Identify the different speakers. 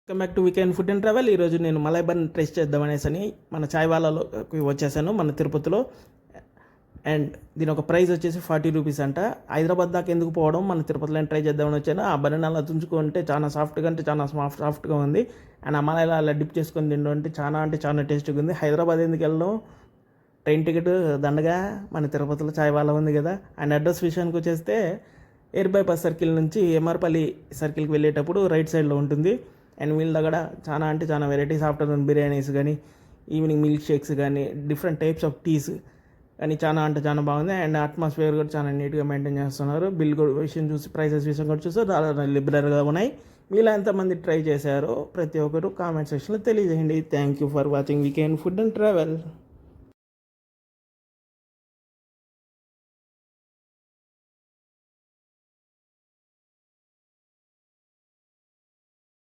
Speaker 1: Welcome back to weekend food and travel. ఈరోజు నేను malai bun taste చేద్దామనేసి మన చాయ్ వాళ్ళకి వచ్చేసాను మన తిరుపతిలో. అండ్ దీని ఒక ప్రైస్ వచ్చేసి 40 రూపీస్ అంట. హైదరాబాద్ దాకా ఎందుకు పోవడం, మన తిరుపతిలో ట్రై చేద్దామని వచ్చాను. ఆ బనానా అలా తుంచుకుంటే చాలా సాఫ్ట్గా అంటే చాలా సాఫ్ట్గా ఉంది. అండ్ ఆ మలైలో అలా డిప్ చేసుకొని తింటూ అంటే చాలా టేస్ట్గా ఉంది. హైదరాబాద్ ఎందుకు వెళ్ళడం, ట్రైన్ టికెట్ దండగా మన తిరుపతిలో చాయ్ వాళ్ళ ఉంది కదా. అండ్ అడ్రస్ విషయానికి వచ్చేస్తే ఎయిర్ బైపాస్ సర్కిల్ నుంచి ఎంఆర్పల్లి సర్కిల్కి వెళ్ళేటప్పుడు రైట్ సైడ్లో ఉంటుంది. అండ్ వీళ్ళ దగ్గర చాలా వెరైటీస్ ఆఫ్టర్నూన్ బిర్యానీస్ కానీ, ఈవినింగ్ మిల్క్ షేక్స్ కానీ, డిఫరెంట్ టైప్స్ ఆఫ్ టీస్ కానీ చాలా బాగుంది. అండ్ అట్మాస్ఫియర్ కూడా చాలా నీట్గా మెయింటైన్ చేస్తున్నారు. బిల్ కూడా విషయం చూసి, ప్రైసెస్ విషయం కూడా చూస్తే చాలా లిబరల్గా ఉన్నాయి. మీలో ఎంతమంది ట్రై చేశారో ప్రతి ఒక్కరు కామెంట్ సెక్షన్లో తెలియజేయండి. Thank you for watching weekend food and travel.